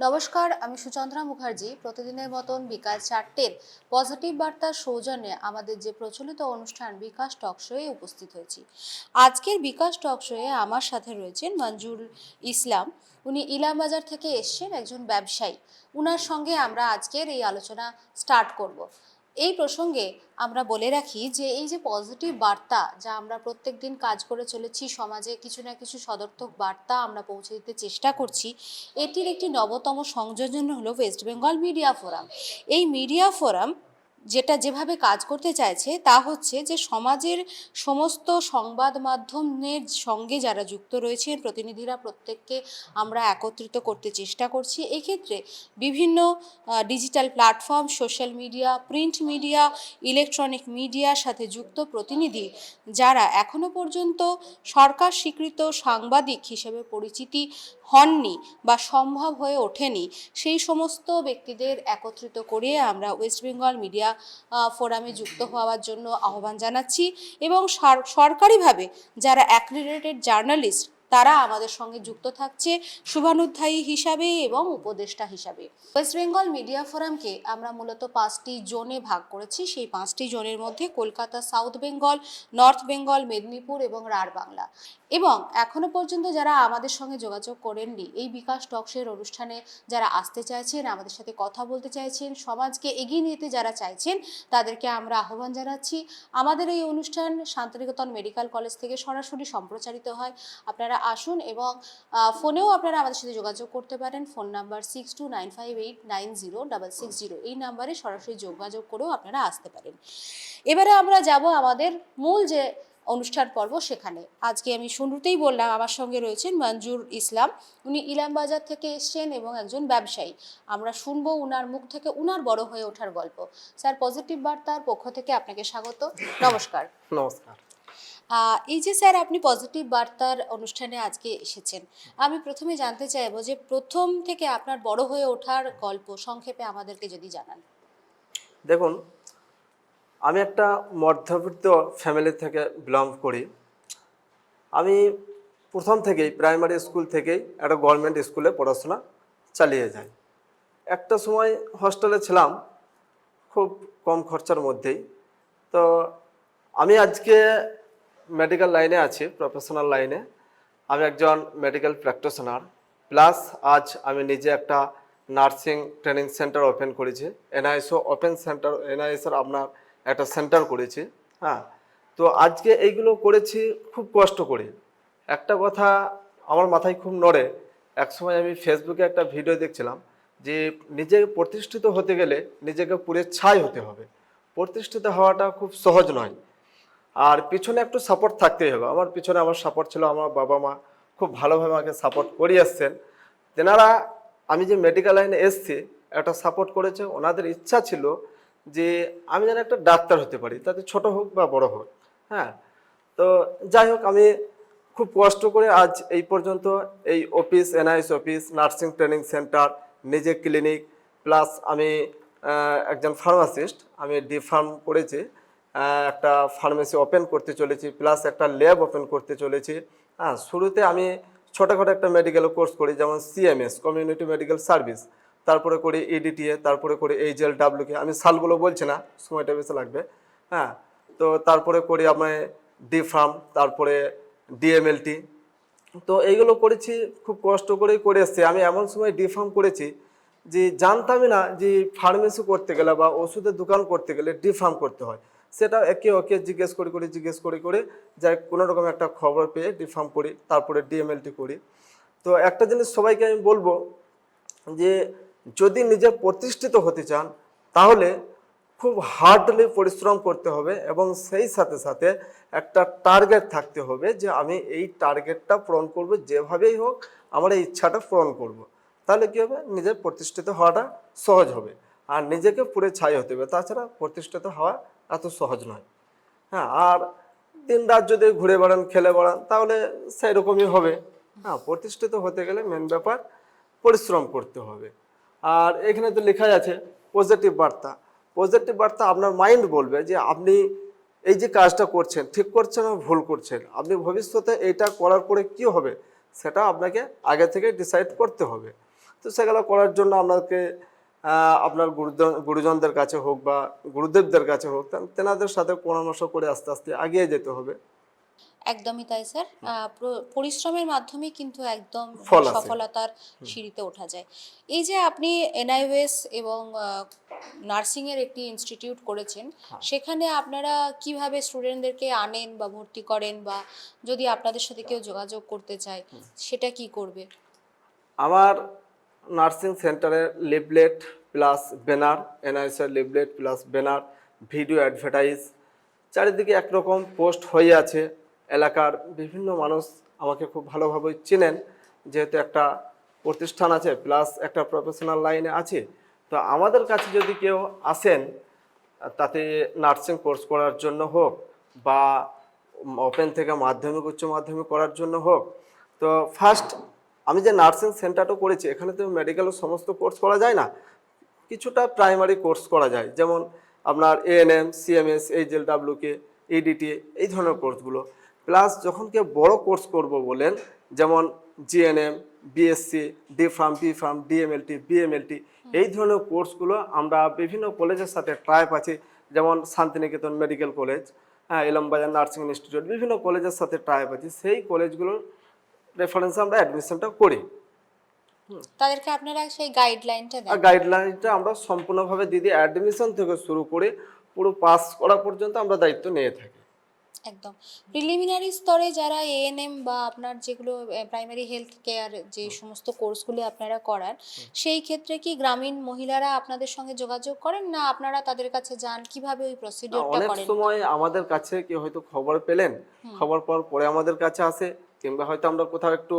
নমস্কার, আমি সুচন্দ্রা মুখার্জি। প্রতিদিনের মতন বিকাল 4টের পজিটিভ বার্তার সৌজন্যে আমাদের যে প্রচলিত অনুষ্ঠান বিকাশ টক শোয়ে উপস্থিত হয়েছি। আজকের বিকাশ টক শোয়ে আমার সাথে রয়েছেন মঞ্জুর ইসলাম। উনি ইলামবাজার থেকে এসছেন, একজন ব্যবসায়ী। উনার সঙ্গে আমরা আজকের এই আলোচনা স্টার্ট করব। এই প্রসঙ্গে আমরা বলে রাখি যে এই যে পজিটিভ বার্তা যা আমরা প্রত্যেক দিন কাজ করে চলেছি, সমাজে কিছু না কিছু সদর্থক বার্তা আমরা পৌঁছে দিতে চেষ্টা করছি, এটির একটি নবতম সংযোজন হলো ওয়েস্ট বেঙ্গল মিডিয়া ফোরাম। এই মিডিয়া ফোরাম যেভাবে কাজ করতে চাইছে তা হচ্ছে যে সমাজের সমস্ত সংবাদ মাধ্যমের সঙ্গে যারা যুক্ত রয়েছেন প্রতিনিধিরা, প্রত্যেককে আমরা একত্রিত করতে চেষ্টা করছি। এক্ষেত্রে বিভিন্ন digital platform, social media, print media, electronic মিডিয়ার সাথে যুক্ত প্রতিনিধি যারা এখনো পর্যন্ত সরকার স্বীকৃত সাংবাদিক হিসেবে পরিচিতি হননি বা সম্ভব হয়ে ওঠেনি, সেই সমস্ত ব্যক্তিদের একত্রিত করে আমরা ওয়েস্ট বেঙ্গল মিডিয়া ফোরামে যুক্ত হওয়ার জন্য আহ্বান জানাচ্ছি। এবং সরকারিভাবে যারা অ্যাক্রিডিটেড জার্নালিস্ট তারা আমাদের সঙ্গে যুক্ত থাকছে শুভানুধ্যায়ী হিসাবে এবং উপদেষ্টা হিসাবে। ওয়েস্ট বেঙ্গল মিডিয়া ফোরামকে আমরা মূলত 5টি জোনে ভাগ করেছি। সেই 5টি জোনের মধ্যে কলকাতা, সাউথ বেঙ্গল, নর্থ বেঙ্গল, মেদিনীপুর এবং রাঢ় বাংলা। এবং এখনো পর্যন্ত যারা আমাদের সঙ্গে যোগাযোগ করেননি, এই বিকাশ টকশের অনুষ্ঠানে যারা আসতে চাইছেন, আমাদের সাথে কথা বলতে চাইছেন, সমাজকে এগিয়ে নিতে যারা চাইছেন, তাদেরকে আমরা আহ্বান জানাচ্ছি। আমাদের এই অনুষ্ঠান শান্তিনিকেতন মেডিকেল কলেজ থেকে সরাসরি সম্প্রচারিত হয়। আপনারা আসুন এবং ফোনেও আপনারা আমাদের সাথে যোগাযোগ করতে পারেন। ফোন নাম্বার 6295890660, এই নাম্বারে সরাসরি যোগাযোগ করেও আপনারা আসতে পারেন। এবারে আমরা যাব আমাদের মূল যে অনুষ্ঠান পর্ব সেখানে। আজকে আমি শুরুতেই বললাম আমার সঙ্গে রয়েছেন মঞ্জুর ইসলাম। উনি ইলামবাজার থেকে এসছেন এবং একজন ব্যবসায়ী। আমরা শুনবো উনার মুখ থেকে উনার বড় হয়ে ওঠার গল্প। স্যার, পজিটিভ বার্তার পক্ষ থেকে আপনাকে স্বাগত। নমস্কার। নমস্কার। এই যে স্যার আপনি পজিটিভ বার্তার অনুষ্ঠানে আজকে এসেছেন, আমি প্রথমে জানতে চাইবো যে প্রথম থেকে আপনার বড় হয়ে ওঠার গল্প সংক্ষেপে আমাদেরকে যদি জানান। দেখুন, আমি একটা মধ্যবিত্ত ফ্যামিলি থেকে বিলং করি। আমি প্রথম থেকেই প্রাইমারি স্কুল থেকেই একটা গভর্নমেন্ট স্কুলে পড়াশোনা চালিয়ে যাই। একটা সময় হস্টেলে ছিলাম, খুব কম খরচার মধ্যেই। তো আমি আজকে মেডিকেল লাইনে আছি, প্রফেশনাল লাইনে। আমি একজন মেডিকেল প্র্যাকটিশনার, প্লাস আজ আমি নিজে একটা নার্সিং ট্রেনিং সেন্টার ওপেন করেছি। এনআইএসও ওপেন সেন্টার, এনআইএসের আপনার একটা সেন্টার করেছি। হ্যাঁ, তো আজকে এইগুলো করেছি খুব কষ্ট করে। একটা কথা আমার মাথায় খুব নড়ে, একসময় আমি ফেসবুকে একটা ভিডিও দেখছিলাম যে নিজে প্রতিষ্ঠিত হতে গেলে নিজেকে পুরে ছাই হতে হবে। প্রতিষ্ঠিত হওয়াটা খুব সহজ নয়, আর পিছনে একটু সাপোর্ট থাকতেই হবে। আমার পিছনে আমার সাপোর্ট ছিল, আমার বাবা মা খুব ভালোভাবে আমাকে সাপোর্ট করে আসছেন। তেনারা আমি যে মেডিকেল লাইনে এসছি একটা সাপোর্ট করেছে। ওনাদের ইচ্ছা ছিল যে আমি যেন একটা ডাক্তার হতে পারি, তাতে ছোট হোক বা বড় হোক। হ্যাঁ, তো যাই হোক, আমি খুব কষ্ট করে আজ এই পর্যন্ত এই office, NIS office, nursing training centre, নিজে ক্লিনিক, প্লাস আমি একজন ফার্মাসিস্ট, আমি ডি ফার্ম করেছি, একটা ফার্মেসি ওপেন করতে চলেছি, প্লাস একটা ল্যাব ওপেন করতে চলেছি। হ্যাঁ, শুরুতে আমি ছোটোখাটো একটা মেডিকেল কোর্স করি, যেমন সিএমএস, কমিউনিটি মেডিকেল সার্ভিস, তারপরে করি ইডিটিএ, তারপরে করি এইচএলডব্লিউকে। আমি সালগুলো বলছি না, সময়টা বেশি লাগবে। হ্যাঁ, তো তারপরে করি আমি ডি ফার্ম, তারপরে ডিএমএলটি। তো এইগুলো করেছি, খুব কষ্ট করেই করে এসছি। আমি এমন সময় ডি ফার্ম করেছি যে জানতামই না যে ফার্মেসি করতে গেলে বা ওষুধের দোকান করতে গেলে ডি ফার্ম করতে হয়। সেটা একে ওকে জিজ্ঞেস করে যাই কোনো রকম একটা খবর পেয়ে ডি ফার্ম করি, তারপরে ডিএমএলটি করি। তো একটা জিনিস সবাইকে আমি বলবো যে যদি নিজে প্রতিষ্ঠিত হতে চান তাহলে খুব হার্ডলি পরিশ্রম করতে হবে, এবং সেই সাথে সাথে একটা টার্গেট থাকতে হবে যে আমি এই টার্গেটটা পূরণ করব, যেভাবেই হোক আমার এই ইচ্ছাটা পূরণ করব। তাহলে কী হবে, নিজের প্রতিষ্ঠিত হওয়াটা সহজ হবে। আর নিজেকে পুরে ছাই হতে হবে, তাছাড়া প্রতিষ্ঠিত হওয়া এত সহজ নয়। হ্যাঁ, আর দিন রাত যদি ঘুরে বেড়ান, খেলে বেড়ান, তাহলে সেই রকমই হবে। হ্যাঁ, প্রতিষ্ঠিত হতে গেলে মেন ব্যাপার পরিশ্রম করতে হবে। আর এখানে তো লেখাই আছে পজিটিভ বার্তা। পজিটিভ বার্তা আপনার মাইন্ড বলবে যে আপনি এই যে কাজটা করছেন ঠিক করছেন বা ভুল করছেন, আপনি ভবিষ্যতে এইটা করার পরে কি হবে সেটা আপনাকে আগে থেকে ডিসাইড করতে হবে। তো সেগুলো করার জন্য আপনাকে আপনার গুরুজনদের কাছে হোক বা গুরুদেবদের কাছে হোক তেনাদের সাথে পরামর্শ করে আস্তে আস্তে এগিয়ে যেতে হবে। একদমই তাই স্যার। পরিশ্রমের মাধ্যমে কিন্তু একদম ফল আছে। সফলতার সিঁড়িতে ওঠা যায়। এই যে আপনি এনআইওএস এবং নার্সিং এর একটি ইনস্টিটিউট করেছেন, সেখানে আপনারা কিভাবে স্টুডেন্টদেরকে আনেন বা ভর্তি করেন, বা যদি আপনাদের সাথে কেউ যোগাযোগ করতে চায় সেটা কি করবে? আমার নার্সিং সেন্টারে লিফলেট প্লাস ব্যানার, এনআইএসের leaflet plus banner, video advertise চারিদিকে একরকম পোস্ট হয়ে আছে। এলাকার বিভিন্ন মানুষ আমাকে খুব ভালোভাবে চেনেন, যেহেতু একটা প্রতিষ্ঠান আছে প্লাস একটা প্রফেশনাল লাইনে আছে। তো আমাদের কাছে যদি কেউ আসেন, তাতে নার্সিং কোর্স করার জন্য হোক বা ওপেন থেকে মাধ্যমিক উচ্চ মাধ্যমিক করার জন্য হোক, তো ফার্স্ট আমি যে নার্সিং সেন্টারটা করেছি এখানে তো মেডিকেলের সমস্ত কোর্স করা যায় না, কিছুটা প্রাইমারি কোর্স করা যায়, যেমন আপনার এএনএম, সিএমএস, এইচএলডব্লিউকে, ইডিটি, এই ধরনের কোর্সগুলো। প্লাস যখন কেউ বড় কোর্স করব বলেন, যেমন GNM, BSc, D pharm, B pharm, DMLT, BMLT, এই ধরনের কোর্সগুলো আমরা বিভিন্ন কলেজের সাথে ট্রাইপ আছে, যেমন শান্তিনিকেতন মেডিকেল কলেজ, হ্যাঁ, ইলমবাজার নার্সিং ইনস্টিটিউট, বিভিন্ন কলেজের সাথে ট্রাইপ আছে, সেই কলেজগুলোর রেফারেন্সে আমরা অ্যাডমিশনটা করি। তাদেরকে আপনারা সেই গাইডলাইনটা দেন? আর গাইডলাইনটা আমরা সম্পূর্ণভাবে দিদি অ্যাডমিশন থেকে শুরু করে পুরো পাস করা পর্যন্ত আমরা দায়িত্ব নিয়ে থাকি। একদম। প্রিলিমিনারি স্তরে যারা এএনএম বা আপনার যেগুলো প্রাইমারি হেলথ কেয়ার যে সমস্ত কোর্সগুলি আপনারা করান, সেই ক্ষেত্রে কি গ্রামীণ মহিলারা আপনাদের সঙ্গে যোগাযোগ করেন, না আপনারা তাদের কাছে যান? কিভাবে ওই প্রসিডিওরটা অনেক করেন? সময় আমাদের কাছে কি হয়তো খবর পেলেন, খবর পাওয়ার পরে আমাদের কাছে আসে, কিংবা হয়তো আমরা কোথাও একটু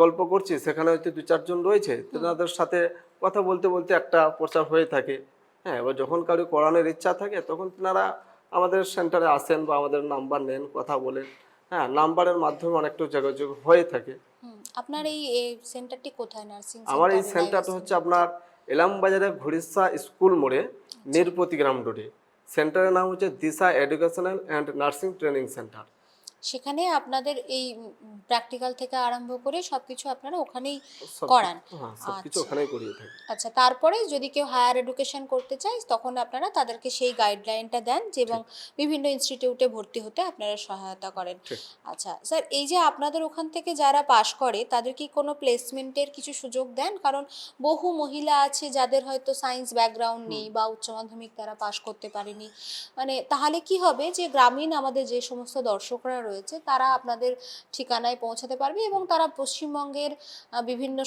গল্প করছি, সেখানে হয়তো দু চারজন রয়েছে, তাদের সাথে কথা বলতে বলতে একটা প্রচার হয়ে থাকে। হ্যাঁ, এবার যখন কারো করানোর ইচ্ছা থাকে তখন তেনারা আমাদের সেন্টারে আসেন বা আমাদের নাম্বার নেন, কথা বলেন। হ্যাঁ, নাম্বারের মাধ্যমে অনেকটা যোগাযোগ হয়ে থাকে। আপনার এই সেন্টারটি কোথায়, নার্সিং আমার এই সেন্টার সেন্টারটা হচ্ছে আপনার এলামবাজারের ঘুরিসা স্কুল মোড়ে, নিরপতি গ্রাম রোডে। সেন্টারের নাম হচ্ছে Disha educational and nursing training centre. সেখানে আপনাদের এই প্র্যাকটিক্যাল থেকে আরম্ভ করে সবকিছু আপনারা ওখানেই সব করান? হ্যাঁ, সবকিছু আচ্ছা ওখানেই করিয়ে থাকি। আচ্ছা, তারপরে যদি কেউ হায়ার এডুকেশন করতে চায় তখন আপনারা তাদেরকে সেই গাইডলাইনটা দেন যে, এবং বিভিন্ন ইনস্টিটিউটে ভর্তি হতে আপনারা সহায়তা করেন। ঠিক। আচ্ছা স্যার, এই যে আপনাদের ওখান থেকে যারা পাশ করে তাদের কি কোনো প্লেসমেন্টের কিছু সুযোগ দেন? কারণ বহু মহিলা আছে যাদের হয়তো সায়েন্স ব্যাকগ্রাউন্ড নেই বা উচ্চ মাধ্যমিক তারা পাশ করতে পারেনি, মানে তাহলে কি হবে যে গ্রামীণ আমাদের যে সমস্ত দর্শকরা রয়েছে তারা আপনাদের ঠিকানায় পৌঁছাতে পারবে এবং তারা পশ্চিমবঙ্গের বিভিন্ন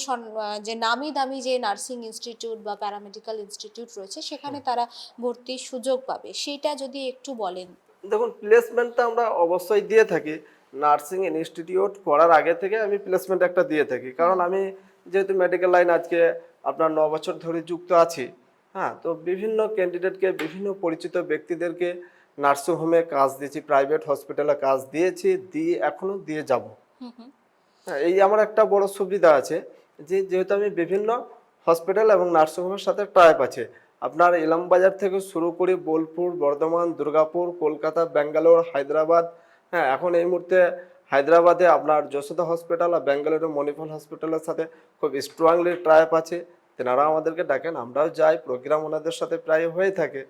যে নামি দামি যে নার্সিং ইনস্টিটিউট বা প্যারামেডিক্যাল ইনস্টিটিউট রয়েছে সেখানে তারা ভর্তির সুযোগ পাবে, সেইটা যদি একটু বলেন। দেখুন, প্লেসমেন্টটা আমরা অবশ্যই দিয়ে থাকি। নার্সিং ইনস্টিটিউট করার আগে থেকে আমি প্লেসমেন্ট একটা দিয়ে থাকি, কারণ আমি যেহেতু মেডিকেল লাইন আজকে আপনার 9 বছর ধরে যুক্ত আছি। হ্যাঁ, তো বিভিন্ন ক্যান্ডিডেটকে, বিভিন্ন পরিচিত ব্যক্তিদেরকে নার্সিংহোমে কাজ দিয়েছি, প্রাইভেট হসপিটালে কাজ দিয়েছি, দিয়ে এখনও দিয়ে যাব। হুম হুম। হ্যাঁ, এই আমার একটা বড় সুবিধা আছে যে যেহেতু আমি বিভিন্ন হসপিটাল এবং নার্সিংহোমের সাথে টাইপ আছে। আপনার ইলামবাজার থেকে শুরু করে বোলপুর, বর্ধমান, দুর্গাপুর, কলকাতা, ব্যাঙ্গালোর, হায়দ্রাবাদ। হ্যাঁ, এখন এই মুহূর্তে হায়দ্রাবাদে আপনার যশোদা হসপিটাল আর ব্যাঙ্গালোরে মণিপাল হসপিটালের সাথে খুব স্ট্রংলি ট্রাইপ আছে। তেনারাও আমাদেরকে ডাকেন, আমরাও যাই, প্রোগ্রাম ওনাদের সাথে প্রায় হয়ে থাকে।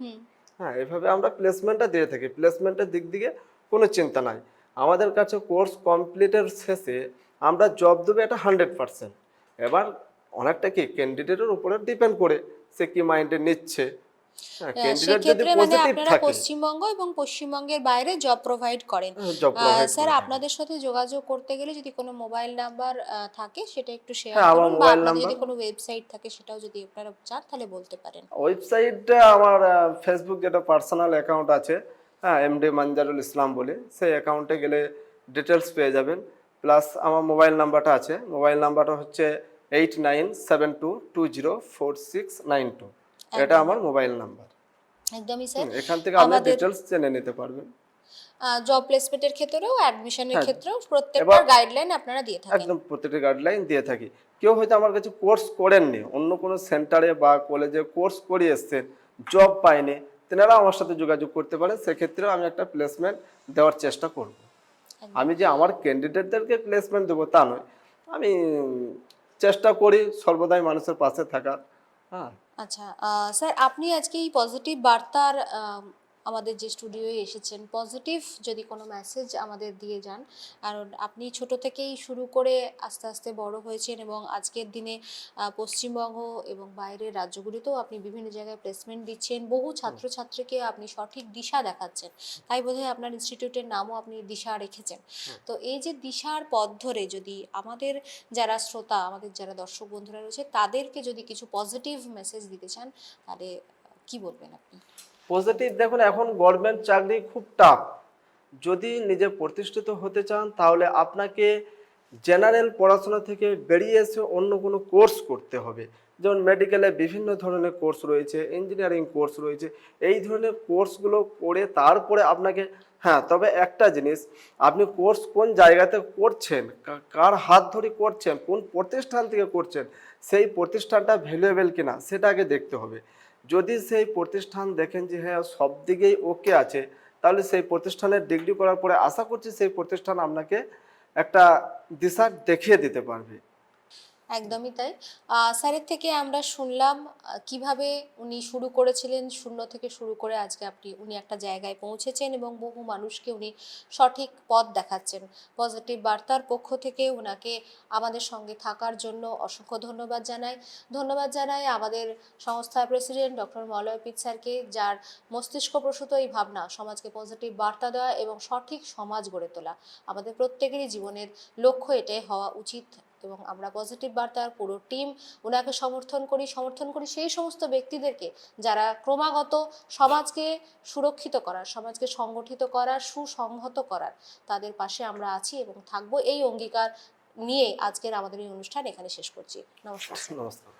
হ্যাঁ, এভাবে আমরা প্লেসমেন্টটা দিয়ে থাকি। প্লেসমেন্টের দিক থেকে কোনো চিন্তা নাই। আমাদের কাছে কোর্স কমপ্লিটের শেষে আমরা জব দেবো, এটা 100%। এবার অনেকটা কি ক্যান্ডিডেটের উপরে ডিপেন্ড করে, সে কি মাইন্ডে নিচ্ছে। হ্যাঁ, ক্যান্ডিডেট যদি সেক্ষেত্রে মানে পজিটিভ আপনারা থাকে, পশ্চিমবঙ্গ এবং পশ্চিমবঙ্গের বাইরে জব প্রোভাইড করেন। জব প্রোভাইড স্যার, করে থাকি। আপনাদের সাথে যোগাযোগ করতে গেলে যদি কোনো মোবাইল নাম্বার থাকে সেটা একটু শেয়ার হ্যাঁ, আমার করুন, বা মোবাইল আপনাদের নাম্বার, যদি কোনো ওয়েবসাইট থাকে সেটাও যদি আপনারা চান তাহলে বলতে পারেন। ওয়েবসাইটটা আমার ফেসবুক যেটা পার্সোনাল অ্যাকাউন্ট আছে, হ্যাঁ, এমডি মঞ্জারুল ইসলাম বলে, সেই অ্যাকাউন্টে গেলে ডিটেলস পেয়ে যাবেন। প্লাস আমার মোবাইল নাম্বারটা আছে, মোবাইল নাম্বারটা হচ্ছে 8972204692। এটা আমার মোবাইল নাম্বার। একদমই স্যার। এখান থেকে আপনি আমাদের ডিটেলস জেনে নিতে পারবেন। জব প্লেসমেন্টের ক্ষেত্রেও অ্যাডমিশনের হ্যাঁ, ক্ষেত্রেও প্রত্যেকটা এবার গাইডলাইন আপনারা দিয়ে থাকেন। একদম প্রতিটি গাইডলাইন দিয়ে থাকি। কেউ হয়তো আমার কাছে কোর্স করেননি, অন্য কোনো সেন্টারে বা কলেজে কোর্স করে এসছেন, জব পায়নি, তেনারা আমার সাথে যোগাযোগ করতে পারেন। সেক্ষেত্রেও আমি একটা প্লেসমেন্ট দেওয়ার চেষ্টা করব। আমি যে আমার ক্যান্ডিডেটদেরকে প্লেসমেন্ট দেবো তা নয়, আমি চেষ্টা করি সর্বদাই মানুষের পাশে থাকার। হ্যাঁ। আচ্ছা, স্যার আপনি আজকে এই পজিটিভ বার্তার আমাদের যে স্টুডিওয়ে এসেছেন, পজিটিভ যদি কোনো মেসেজ আমাদের দিয়ে যান, কারণ আপনি ছোট থেকেই শুরু করে আস্তে আস্তে বড় হয়েছেন এবং আজকের দিনে পশ্চিমবঙ্গ এবং বাইরের রাজ্যগুলিতেও আপনি বিভিন্ন জায়গায় প্লেসমেন্ট দিচ্ছেন, বহু ছাত্রছাত্রীকে আপনি সঠিক দিশা দেখাচ্ছেন, তাই বোধহয় আপনার ইনস্টিটিউটের নামও আপনি দিশা রেখেছেন। তো এই যে দিশার পথ ধরে যদি আমাদের যারা শ্রোতা, আমাদের যারা দর্শক বন্ধুরা রয়েছে, তাদেরকে যদি কিছু পজিটিভ মেসেজ দিতে চান, তাহলে কি বলবেন আপনি? পজিটিভ দেখুন, এখন গভর্নমেন্ট চাকরি খুব টাফ। যদি নিজে প্রতিষ্ঠিত হতে চান তাহলে আপনাকে জেনারেল পড়াশোনা থেকে বেরিয়ে এসে অন্য কোনো কোর্স করতে হবে। যেমন মেডিকেলে বিভিন্ন ধরনের কোর্স রয়েছে, ইঞ্জিনিয়ারিং কোর্স রয়েছে, এই ধরনের কোর্সগুলো করে তারপরে আপনাকে, হ্যাঁ তবে একটা জিনিস, আপনি কোর্স কোন জায়গাতে করছেন, কার হাত ধরে করছেন, কোন প্রতিষ্ঠান থেকে করছেন, সেই প্রতিষ্ঠানটা ভ্যালুয়েবল কিনা সেটা আগে দেখতে হবে। যদি সেই প্রতিষ্ঠান দেখেন যে হ্যাঁ সব দিকেই ওকে আছে, তাহলে সেই প্রতিষ্ঠানের ডিগ্রি করার পরে আশা করছি সেই প্রতিষ্ঠান আপনাকে একটা দিশা দেখিয়ে দিতে পারবে। একদমই তাই। স্যারের থেকে আমরা শুনলাম কিভাবে উনি শুরু করেছিলেন, শূন্য থেকে শুরু করে আজকে উনি একটা জায়গায় পৌঁছেছেন এবং বহু মানুষকে উনি সঠিক পথ দেখাচ্ছেন। পজিটিভ বার্তার পক্ষ থেকে উনাকে আমাদের সঙ্গে থাকার জন্য অসংখ্য ধন্যবাদ জানাই। ধন্যবাদ জানাই আমাদের সংস্থার প্রেসিডেন্ট ডক্টর মলয় পিত স্যারকে, যার মস্তিষ্ক প্রসূত এই ভাবনা সমাজকে পজিটিভ বার্তা দেওয়া এবং সঠিক সমাজ গড়ে তোলা আমাদের প্রত্যেকেরই জীবনের লক্ষ্য, এটাই হওয়া উচিত। এবং আমরা পজিটিভ বার্তার পুরো টিম ওনাকে সমর্থন করি সেই সমস্ত ব্যক্তিদেরকে যারা ক্রমাগত সমাজকে সুরক্ষিত করার, সমাজকে সংগঠিত করার, সুসংহত করার, তাদের পাশে আমরা আছি এবং থাকবো, এই অঙ্গীকার নিয়ে আজকের আমাদের এই অনুষ্ঠান এখানে শেষ করছি। নমস্কার স্যার। নমস্কার।